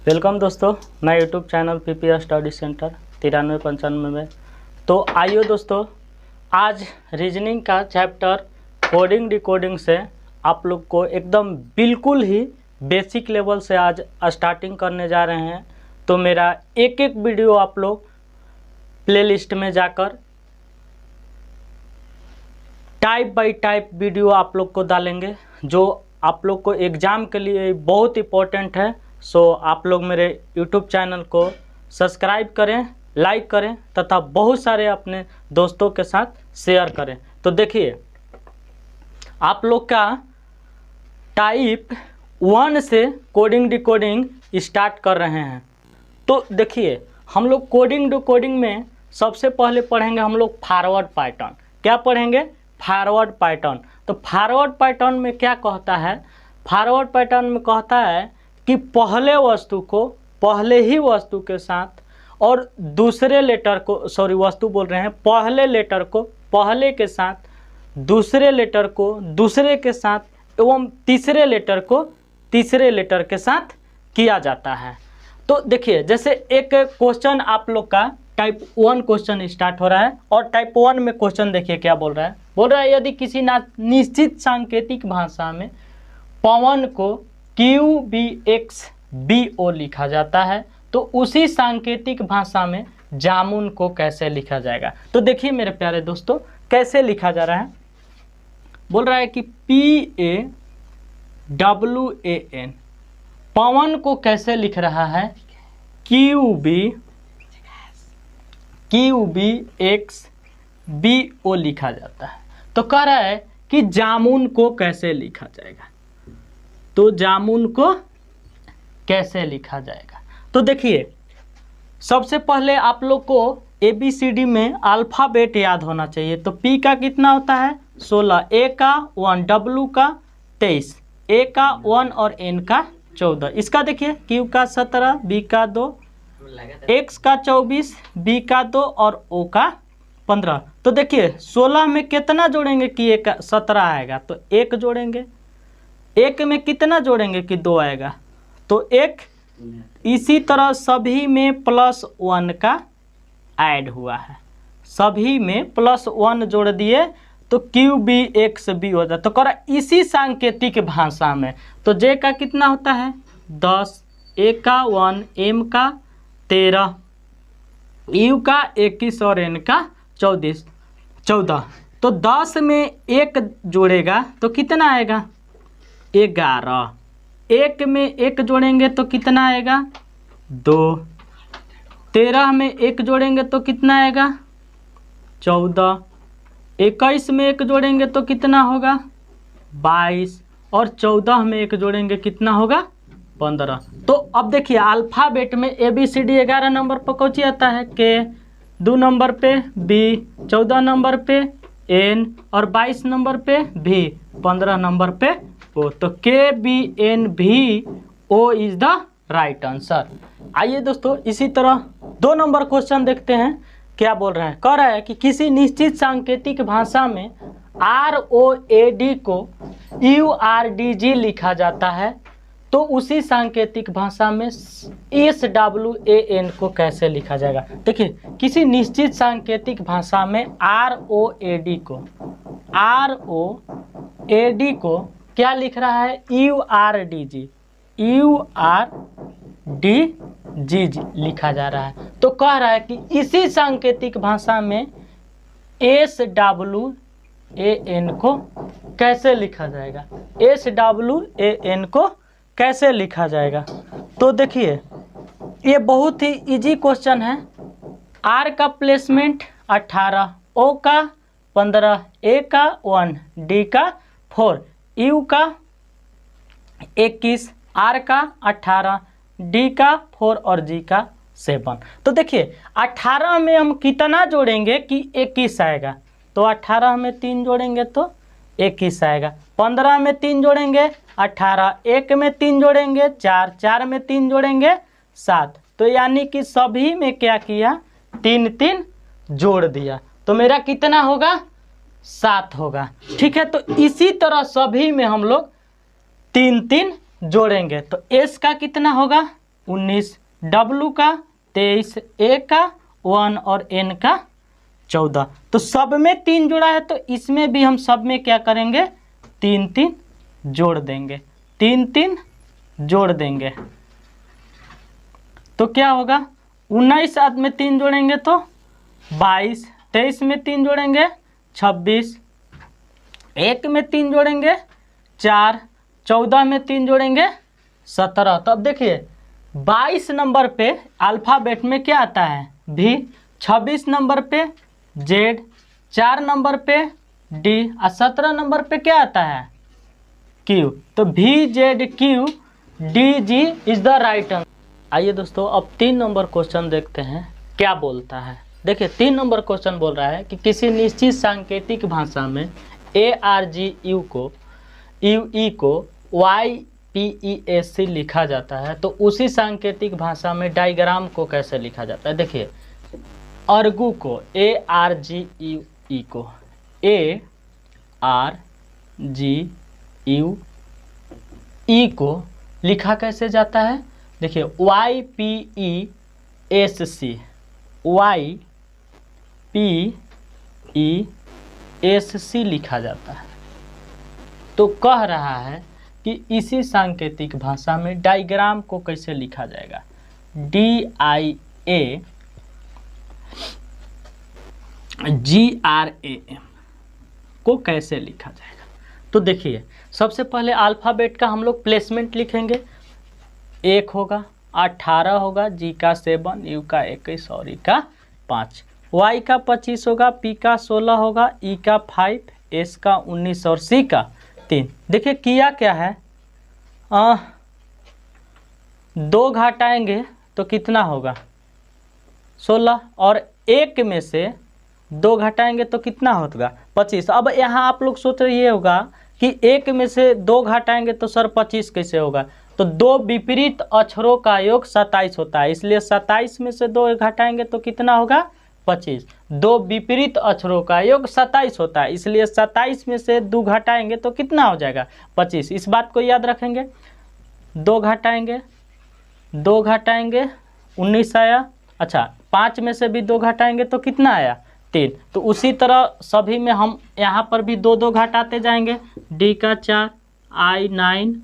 Welcome दोस्तों, मैं YouTube channel PPR study centre 9395 में। तो आइए दोस्तों, आज रीजनिंग का चैप्टर कोडिंग डिकोडिंग से आप लोग को एकदम बिल्कुल ही बेसिक लेवल से आज स्टार्टिंग करने जा रहे हैं। तो मेरा एक एक वीडियो आप लोग प्लेलिस्ट में जाकर टाइप बाय टाइप वीडियो आप लोग को डालेंगे, जो आप लोग को एग्ज़ाम के लिए बहुत इम्पोर्टेंट है। सो आप लोग मेरे YouTube चैनल को सब्सक्राइब करें, लाइक करें तथा बहुत सारे अपने दोस्तों के साथ शेयर करें। तो देखिए, आप लोग का टाइप 1 से कोडिंग डिकोडिंग स्टार्ट कर रहे हैं। तो देखिए, हम लोग कोडिंग डिकोडिंग में सबसे पहले पढ़ेंगे हम लोग फॉरवर्ड पैटर्न। क्या पढ़ेंगे? Forward pattern. तो फॉरवर्ड पैटर्न में क्या कहता है? फॉरवर्ड पैटर्न में कहता है कि पहले ही वस्तु के साथ और दूसरे लेटर को, वस्तु बोल रहे हैं, पहले लेटर को पहले के साथ, दूसरे लेटर को दूसरे के साथ एवं तीसरे लेटर को तीसरे लेटर के साथ किया जाता है। तो देखिए, जैसे एक क्वेश्चन आप लोग का टाइप 1 क्वेश्चन स्टार्ट हो रहा है और टाइप 1 में क्वेश्चन देखिए क्या बोल रहा है। बोल रहा है यदि किसी निश्चित सांकेतिक भाषा में पवन को QBXBO लिखा जाता है तो उसी सांकेतिक भाषा में जामुन को कैसे लिखा जाएगा। तो देखिए मेरे प्यारे दोस्तों, कैसे लिखा जा रहा है। बोल रहा है कि PAWAN पवन को कैसे लिख रहा है? QBXBO लिखा जाता है। तो कह रहा है कि जामुन को कैसे लिखा जाएगा। तो जामुन को कैसे लिखा जाएगा? तो देखिए, सबसे पहले आप लोग को ABCD में अल्फ़ाबेट याद होना चाहिए। तो P का कितना होता है? 16, A का 1, W का 23, A का 1 और N का 14। इसका देखिए, Q का 17, B का 2, X का 24, B का 2 और O का 15। तो देखिए 16 में कितना जोड़ेंगे कि 17 आएगा, तो 1 जोड़ेंगे। 1 में कितना जोड़ेंगे कि 2 आएगा, तो 1। इसी तरह सभी में +1 का ऐड हुआ है, सभी में +1 जोड़ दिए तो QBXB हो जाता। तो करा इसी सांकेतिक भाषा में, तो J का कितना होता है? 10, A का 1, M का 13, U का 21 और N का 14। तो 10 में 1 जोड़ेगा तो कितना आएगा? 11। 1 में 1 जोड़ेंगे तो कितना आएगा? 2। 13 में 1 जोड़ेंगे तो कितना आएगा? 14। 21 में 1 जोड़ेंगे तो कितना होगा? 22। और 14 में 1 जोड़ेंगे कितना होगा? 15। तो अब देखिए, अल्फ़ाबेट में ABCD 11 नंबर पर कौन आता है? K, 2 नंबर पे B, 14 नंबर पे N और 22 नंबर पे V, 15 नंबर पे O। तो KBNVO is the right answer. आइए दोस्तों, इसी तरह 2 नंबर क्वेश्चन देखते हैं क्या बोल रहे हैं। कह रहा है कि किसी निश्चित सांकेतिक भाषा में ROAD को URDG लिखा जाता है तो उसी सांकेतिक भाषा में SWAN को कैसे लिखा जाएगा। देखिए, किसी निश्चित सांकेतिक भाषा में ROAD को क्या लिख रहा है? URDG लिखा जा रहा है। तो कह रहा है कि इसी सांकेतिक भाषा में SWAN को कैसे लिखा जाएगा। SWAN को कैसे लिखा जाएगा? तो देखिए, ये बहुत ही इजी क्वेश्चन है। R का प्लेसमेंट 18, O का 15, A का 1, D का 4, U का 21, R का 18, D का 4 और G का 7। तो देखिए, 18 में हम कितना जोड़ेंगे कि 21 आएगा। तो 18 में 3 जोड़ेंगे तो 21 आएगा। 15 में 3 जोड़ेंगे 18, 1 में 3 जोड़ेंगे 4, 4 में 3 जोड़ेंगे 7। तो यानी कि सभी में क्या किया? 3 जोड़ दिया। तो मेरा कितना होगा? 7 होगा। ठीक है, तो इसी तरह सभी में हम लोग 3 जोड़ेंगे तो S का कितना होगा? 19, W का 23, A का 1 और N का 14। तो सब में 3 जोड़ा है तो इसमें भी हम सब में क्या करेंगे, 3 3 जोड़ देंगे, 3 3 जोड़ देंगे। तो क्या होगा, 19 साथ में 3 जोड़ेंगे तो 22, 23 में 3 जोड़ेंगे 26, 1 में 3 जोड़ेंगे 4, 14 में 3 जोड़ेंगे 17। तो अब देखिए 22 नंबर पे अल्फ़ाबेट में क्या आता है, V, 26 नंबर पे Z, 4 नंबर पे D और 17 नंबर पे क्या आता है, Q। तो VZQDG is the right answer. आइए दोस्तों अब 3 नंबर क्वेश्चन देखते हैं क्या बोलता है। देखिए 3 नंबर क्वेश्चन बोल रहा है कि किसी निश्चित सांकेतिक भाषा में ARGU को UE को YPESC लिखा जाता है, तो उसी सांकेतिक भाषा में डायग्राम को कैसे लिखा जाता है। देखिए अर्गू को ARGUE को ARGUE को लिखा कैसे जाता है, देखिए YPESC लिखा जाता है। तो कह रहा है कि इसी सांकेतिक भाषा में डायग्राम को कैसे लिखा जाएगा, DIAGRAM को कैसे लिखा जाएगा। तो देखिए सबसे पहले अल्फ़ाबेट का हम लोग प्लेसमेंट लिखेंगे। 1 होगा, 18 होगा, G का 7, U का 21 और E का 5, Y का 25 होगा, P का 16 होगा, E का 5, S का 19 और C का 3। देखिए किया क्या है, 2 घटाएंगे तो कितना होगा 16 और 1 में से 2 घटाएंगे तो कितना होगा 25। अब यहाँ आप लोग सोच रहे होगा कि 1 में से 2 घटाएंगे तो सर 25 कैसे होगा, तो 2 विपरीत अक्षरों का योग 27 होता है, इसलिए 27 में से 2 घटाएंगे तो कितना होगा 25। 2 विपरीत अक्षरों का योग 27 होता है, इसलिए 27 में से 2 घटाएंगे तो कितना हो जाएगा 25। इस बात को याद रखेंगे। 2 घटाएंगे 19 आया। अच्छा 5 में से भी 2 घटाएंगे तो कितना आया 3। तो उसी तरह सभी में हम यहाँ पर भी 2 2 घटाते जाएंगे। D का 4, I 9,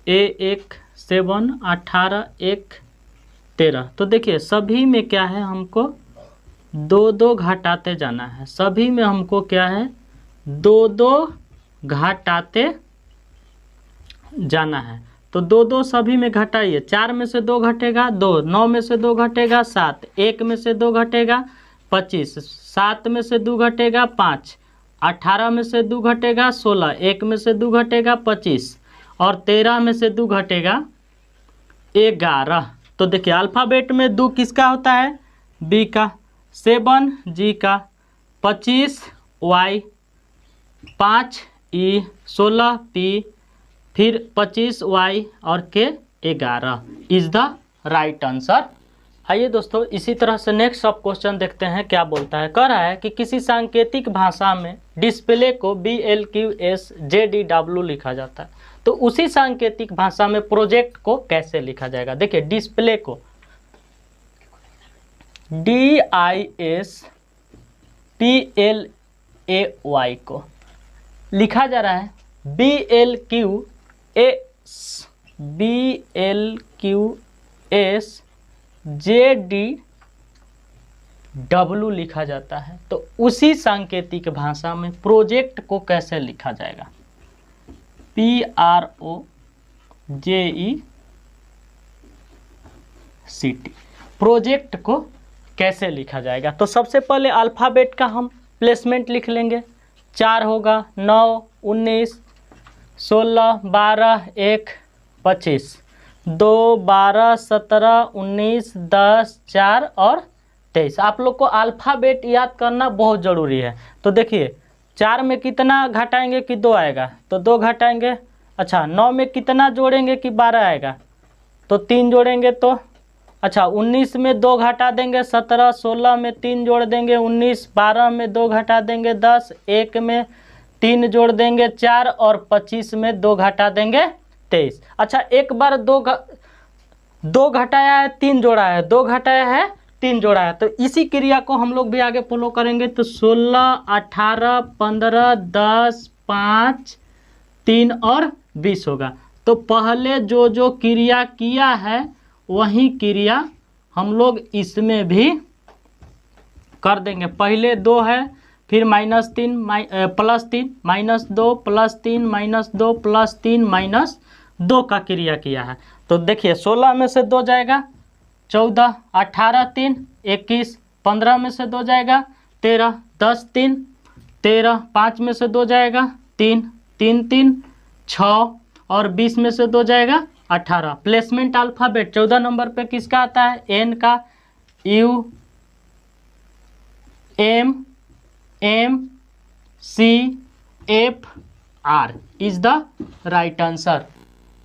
A 1 7, 18 1 13। तो देखिए सभी में क्या है, हमको 2 2 घटाते जाना है। सभी में हमको क्या है 2 2 घटाते जाना है। तो 2 2 सभी में घटाइए। 4 में से 2 घटेगा 2, 9 में से 2 घटेगा 7, 1 में से 2 घटेगा 25, 7 में से 2 घटेगा 5, 18 में से 2 घटेगा 16, 1 में से 2 घटेगा 25 और 13 में से 2 घटेगा 11। तो देखिए अल्फ़ाबेट में 2 किसका होता है, B का 7, G का 25, Y 5, E 16, P फिर 25, Y और K 11 is the right answer. आइए दोस्तों इसी तरह से नेक्स्ट सब क्वेश्चन देखते हैं क्या बोलता है। कह रहा है कि किसी सांकेतिक भाषा में डिस्प्ले को BLQSJDW लिखा जाता है, तो उसी सांकेतिक भाषा में प्रोजेक्ट को कैसे लिखा जाएगा। देखिए डिस्प्ले को DISPLAY को लिखा जा रहा है BLQSJDW लिखा जाता है। तो उसी सांकेतिक भाषा में प्रोजेक्ट को कैसे लिखा जाएगा, PROJECT प्रोजेक्ट को कैसे लिखा जाएगा। तो सबसे पहले अल्फ़ाबेट का हम प्लेसमेंट लिख लेंगे। 4 होगा, 9 19 16 12 1 25, 2 12 17 19 10 4 और 23। आप लोग को अल्फ़ाबेट याद करना बहुत ज़रूरी है। तो देखिए 4 में कितना घटाएंगे कि 2 आएगा, तो 2 घटाएंगे। अच्छा 9 में कितना जोड़ेंगे कि 12 आएगा, तो 3 जोड़ेंगे। तो अच्छा 19 में 2 घटा देंगे 17, 16 में 3 जोड़ देंगे 19, 12 में 2 घटा देंगे 10, 1 में 3 जोड़ देंगे 4 और 25 में 2 घटा देंगे 23। अच्छा एक बार 2 घटाया है 3 जोड़ा है, 2 घटाया है 3 जोड़ा है। तो इसी क्रिया को हम लोग भी आगे फॉलो करेंगे। तो 16, 18, 15, 10, 5, 3 और 20 होगा। तो पहले जो जो क्रिया किया है वही क्रिया हम लोग इसमें भी कर देंगे। पहले 2 है, फिर -3 +3 -2 +3 -2 +3 -2 का क्रिया किया है। तो देखिए 16 में से 2 जाएगा 14, 18 3 21, 15 में से 2 जाएगा 13, 10 3 13, 5 में से 2 जाएगा 3 3 3 6 और 20 में से 2 जाएगा 18। प्लेसमेंट अल्फ़ाबेट 14 नंबर पे किसका आता है? एन का। U M M C F R is the right answer.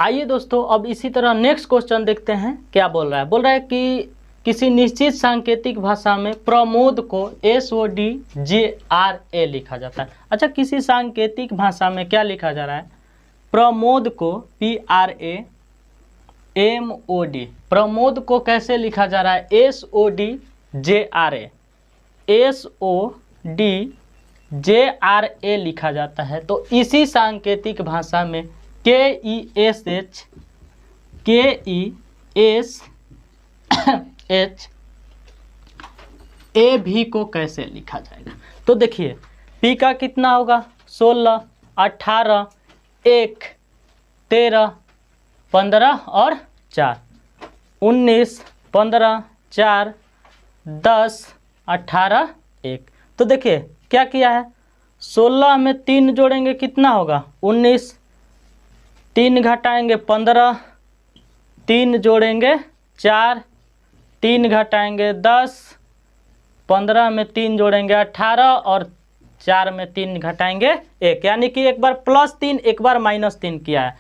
आइए दोस्तों, अब इसी तरह नेक्स्ट क्वेश्चन देखते हैं क्या बोल रहा है। बोल रहा है कि किसी निश्चित सांकेतिक भाषा में प्रमोद को SODJRA लिखा जाता है। अच्छा, किसी सांकेतिक भाषा में क्या लिखा जा रहा है? प्रमोद को PRAMOD, प्रमोद को कैसे लिखा जा रहा है? SODJRA, SODJRA लिखा जाता है। तो इसी सांकेतिक भाषा में KESH AB को कैसे लिखा जाएगा? तो देखिए P का कितना होगा? 16, 18, 1, 13, 15 और 4, 19, 15, 4, 10, 18, 1। तो देखिए क्या किया है? 16 में 3 जोड़ेंगे कितना होगा? 19, 3 घटाएंगे 15, 3 जोड़ेंगे 4, 3 घटाएंगे 10, 15 में 3 जोड़ेंगे 18 और 4 में 3 घटाएंगे 1, यानी कि एक बार +3 एक बार -3 किया है।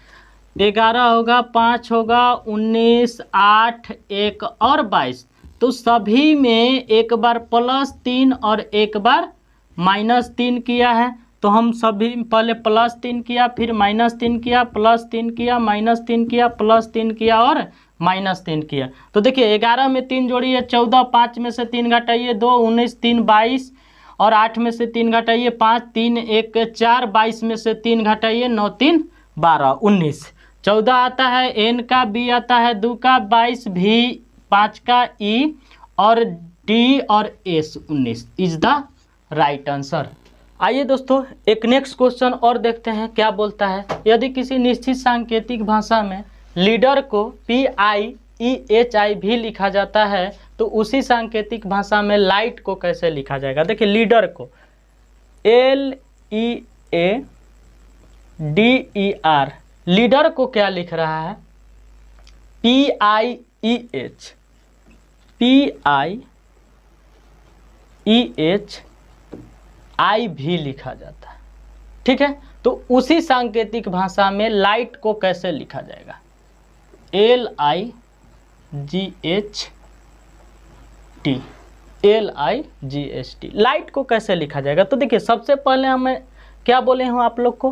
11 होगा, 5 होगा, 19, 8, 1 और 22। तो सभी में एक बार +3 और एक बार -3 किया है। तो हम सभी पहले +3 किया, फिर -3 किया, +3 किया, -3 किया, +3 किया और -3 किया। तो देखिए 11 में 3 जोड़िए 14, 5 में से 3 घटाइए 2, 19, 3 22 और 8 में से 3 घटाइए 5, 3 1 4, 22 में से 3 घटाइए 9 3 12, 19। 14 आता है N का, B आता है 2 का, 22 V, 5 का E और D और S 19 is the right answer. आइए दोस्तों एक नेक्स्ट क्वेश्चन और देखते हैं क्या बोलता है। यदि किसी निश्चित सांकेतिक भाषा में लीडर को PIEHI भी लिखा जाता है तो उसी सांकेतिक भाषा में लाइट को कैसे लिखा जाएगा? देखिए लीडर को LEADER, लीडर को क्या लिख रहा है? PIEHI भी लिखा जाता है, ठीक है। तो उसी सांकेतिक भाषा में लाइट को कैसे लिखा जाएगा? LIGHT, लाइट को कैसे लिखा जाएगा? तो देखिए सबसे पहले हमें क्या बोले हूँ आप लोग को?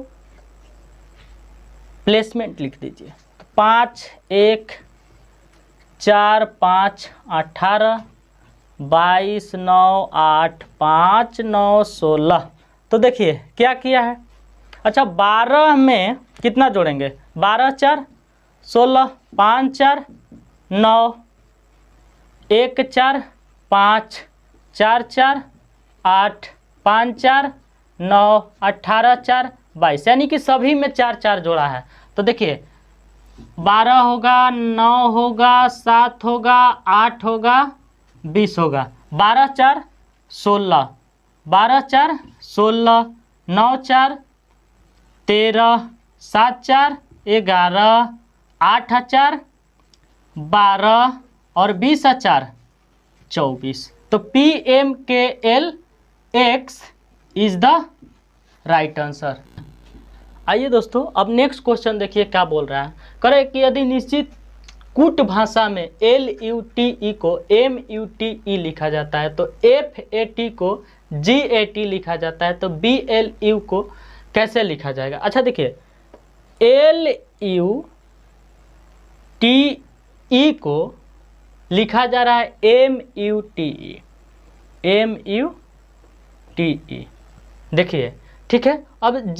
प्लेसमेंट लिख दीजिए। 5 1 4 5 18 22 9 8 5 9 16। तो देखिए क्या किया है? अच्छा 12 में कितना जोड़ेंगे? 12 4 16, 5 4 9, 1 4 5 4 4 8 5 4 9 18 4 22, यानी कि सभी में 4 4 जोड़ा है। तो देखिए 12 होगा, 9 होगा, 7 होगा, 8 होगा, 20 होगा। 12 4 16, 12 4 16, 9 4 13, 7 4 11, 8 4 12 और 20 4 24। तो PMKLX is the right answer. आइए दोस्तों अब नेक्स्ट क्वेश्चन देखिए क्या बोल रहा है। करे कि यदि निश्चित कूट भाषा में LUTE को MUTE लिखा जाता है तो FAT को GAT लिखा जाता है, तो BLU को कैसे लिखा जाएगा? अच्छा देखिए LUTE ई को लिखा जा रहा है MUTE, MUTE। देखिए ठीक है। अब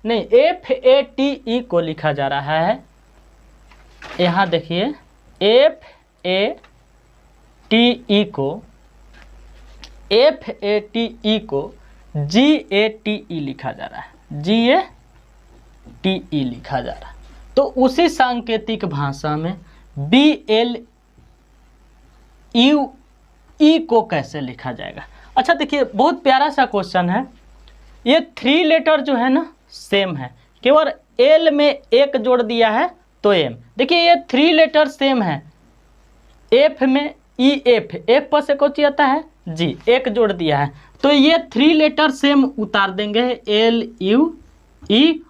FATE को लिखा जा रहा है, यहाँ देखिए FATE को GATE लिखा जा रहा है, GATE लिखा जा रहा है। तो उसी सांकेतिक भाषा में BLUE को कैसे लिखा जाएगा। अच्छा देखिए, बहुत प्यारा सा क्वेश्चन है। ये 3 लेटर जो है ना सेम है, केवल L में एक जोड़ दिया है तो M। देखिए ये 3 लेटर सेम है। F में EF, F पर से कौन आता है G, एक जोड़ दिया है, तो ये 3 लेटर सेम उतार देंगे LUE,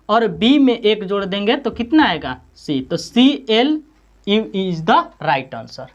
और B में एक जोड़ देंगे तो कितना आएगा C। तो CLUE is the right answer.